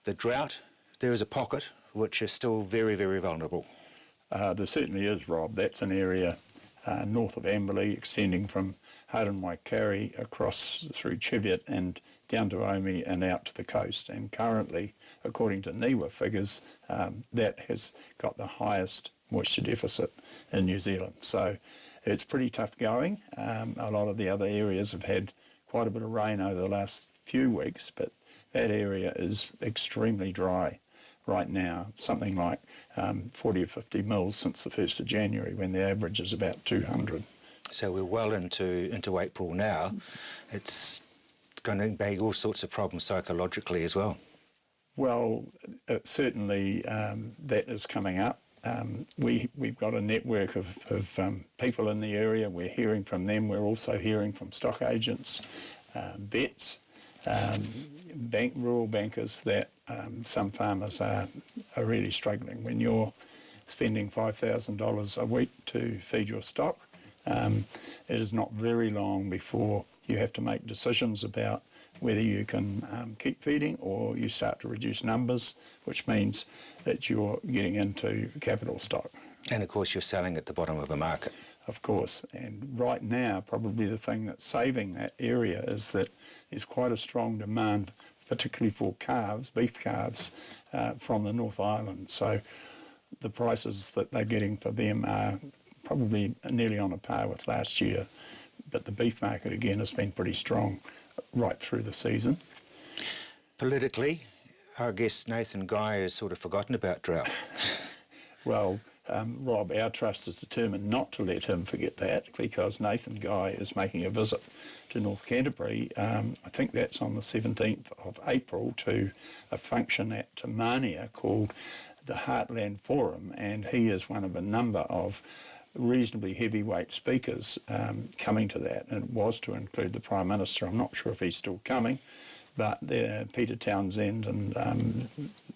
the drought, there is a pocket which is still very, very vulnerable. There certainly is, Rob. That's an area north of Amberley, extending from Haran-Waikari across through Cheviot and down to Omi and out to the coast. And currently, according to NIWA figures, that has got the highest moisture deficit in New Zealand. So it's pretty tough going. A lot of the other areas have had quite a bit of rain over the last few weeks, but that area is extremely dry right now, something like 40 or 50 mils since the 1st of January, when the average is about 200. So we're well into April now. It's going to make all sorts of problems psychologically as well. Well, certainly that is coming up. We've got a network of people in the area. We're hearing from them. We're also hearing from stock agents, vets, rural bankers, that some farmers are really struggling. When you're spending $5,000 a week to feed your stock, it is not very long before you have to make decisions about whether you can keep feeding or you start to reduce numbers, which means that you're getting into capital stock. And of course you're selling at the bottom of a market. Of course, and right now probably the thing that's saving that area is that there's quite a strong demand, particularly for calves, beef calves, from the North Island. So the prices that they're getting for them are probably nearly on a par with last year, but the beef market again has been pretty strong right through the season. Politically, I guess Nathan Guy has sort of forgotten about drought. Well, Rob, our trust is determined not to let him forget that, because Nathan Guy is making a visit to North Canterbury. I think that's on the 17th of April to a function at Tamania called the Heartland Forum, and he is one of a number of reasonably heavyweight speakers coming to that, and it was to include the Prime Minister. I'm not sure if he's still coming, but Peter Townsend and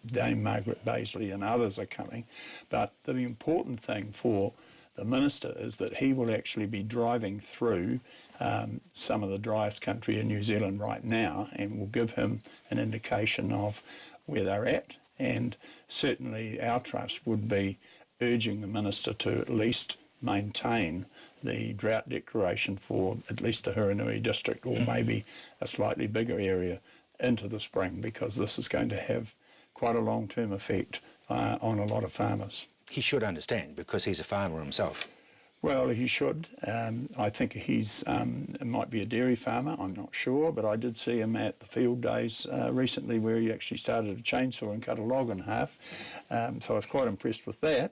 Dame Margaret Baisley and others are coming. But the important thing for the Minister is that he will actually be driving through some of the driest country in New Zealand right now, and will give him an indication of where they're at. And certainly our trust would be urging the Minister to at least maintain the drought declaration for at least the Huranui district, or maybe a slightly bigger area into the spring, because this is going to have quite a long-term effect on a lot of farmers. He should understand, because he's a farmer himself. Well, he should. I think he's might be a dairy farmer, I'm not sure, but I did see him at the field days recently, where he actually started a chainsaw and cut a log in half, so I was quite impressed with that.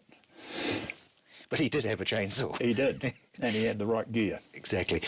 But he did have a chainsaw. He did, and he had the right gear. Exactly.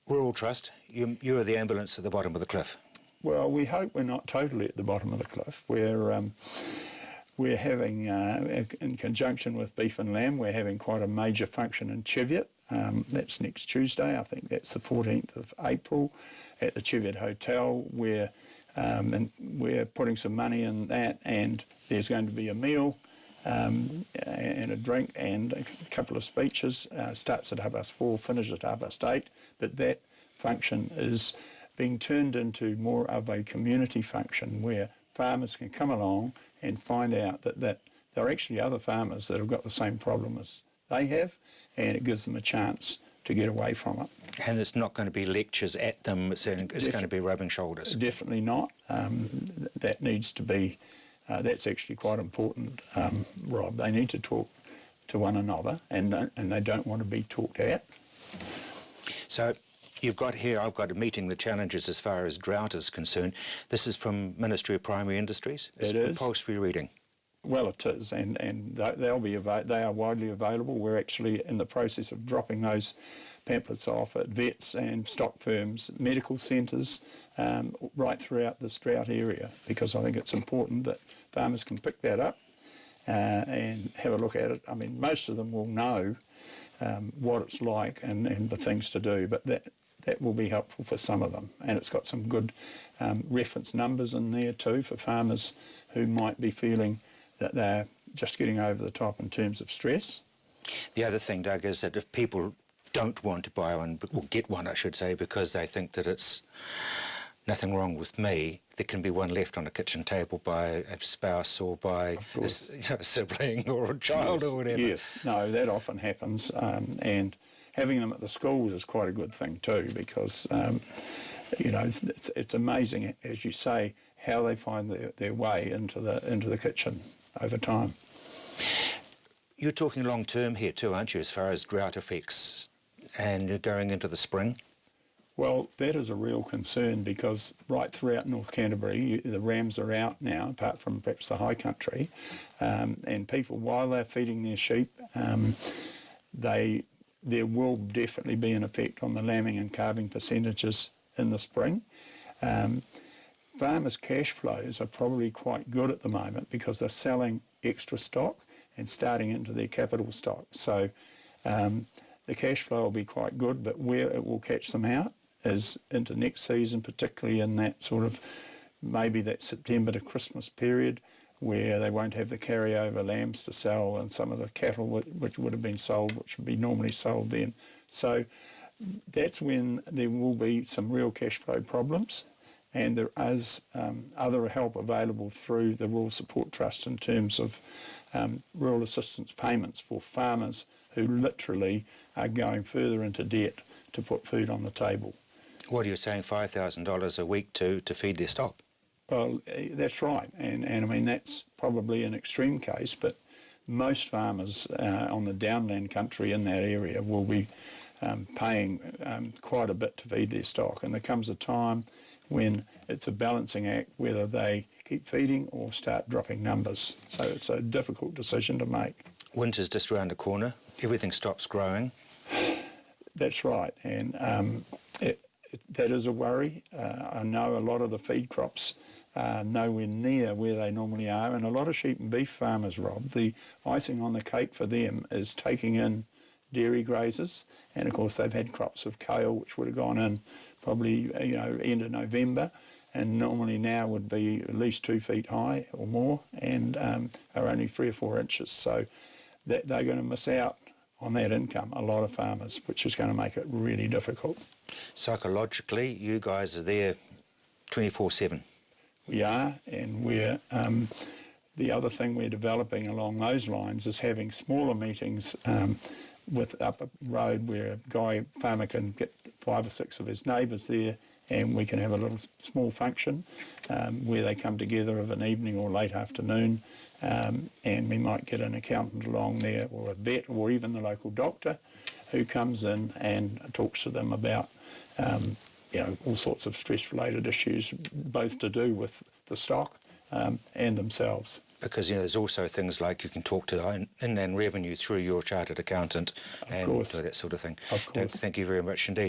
Rural Trust, you are the ambulance at the bottom of the cliff. Well, we hope we're not totally at the bottom of the cliff. We're having, in conjunction with Beef and Lamb, we're having quite a major function in Cheviot. That's next Tuesday, I think that's the 14th of April, at the Cheviot Hotel, where and we're putting some money in that, and there's going to be a meal and a drink and a couple of speeches. Starts at 4:30, finishes at 8:30, but that function is being turned into more of a community function, where farmers can come along and find out that there are actually other farmers that have got the same problem as they have, and it gives them a chance to get away from it. And it's not going to be lectures at them, it's going to be rubbing shoulders. Definitely not. That needs to be, that's actually quite important, Rob. They need to talk to one another, and they don't want to be talked at. So you've got here, I've got a meeting the challenges as far as drought is concerned. This is from Ministry of Primary Industries. It's compulsory reading. Well, it is, and they are widely available. We're actually in the process of dropping those pamphlets off at vets and stock firms, medical centres, right throughout this drought area, because I think it's important that farmers can pick that up and have a look at it. I mean, most of them will know what it's like and the things to do, but that will be helpful for some of them. And it's got some good reference numbers in there too for farmers who might be feeling that they're just getting over the top in terms of stress. The other thing, Doug, is that if people don't want to buy one, or get one, I should say, because they think that it's nothing wrong with me, there can be one left on a kitchen table by a spouse or by a sibling or a child or whatever. Yes, no, that often happens, and having them at the schools is quite a good thing too, because you know, it's amazing, as you say, how they find their way into the kitchen over time. You're talking long term here too, aren't you, as far as drought effects and you're going into the spring? Well, that is a real concern, because right throughout North Canterbury, the rams are out now, apart from perhaps the high country, and people, while they're feeding their sheep, there will definitely be an effect on the lambing and calving percentages in the spring. Farmers' cash flows are probably quite good at the moment because they're selling extra stock and starting into their capital stock. So the cash flow will be quite good, but where it will catch them out is into next season, particularly in that sort of maybe that September to Christmas period, where they won't have the carryover lambs to sell and some of the cattle which would have been sold, which would be normally sold then. So that's when there will be some real cash flow problems, and there is other help available through the Rural Support Trust in terms of rural assistance payments for farmers who literally are going further into debt to put food on the table. What are you saying, $5,000 a week to feed their stock? Well, that's right, and I mean that's probably an extreme case, but most farmers on the downland country in that area will be paying quite a bit to feed their stock, and there comes a time when it's a balancing act whether they keep feeding or start dropping numbers. So it's a difficult decision to make. Winter's just around the corner, everything stops growing. That's right, and that is a worry. I know a lot of the feed crops are nowhere near where they normally are, and a lot of sheep and beef farmers, Rob, the icing on the cake for them is taking in dairy grazers, and of course they've had crops of kale which would have gone in probably end of November, and normally now would be at least 2 feet high or more, and are only 3 or 4 inches. So they're going to miss out on that income, a lot of farmers, which is going to make it really difficult. Psychologically, you guys are there 24/7. We are, and we're the other thing we're developing along those lines is having smaller meetings with up a road where a farmer can get 5 or 6 of his neighbours there, and we can have a little small function where they come together of an evening or late afternoon, and we might get an accountant along there, or a vet, or even the local doctor who comes in and talks to them about all sorts of stress-related issues, both to do with the stock and themselves. Because there's also things like you can talk to Inland Revenue through your chartered accountant and that sort of thing. Of course. Thank you very much indeed.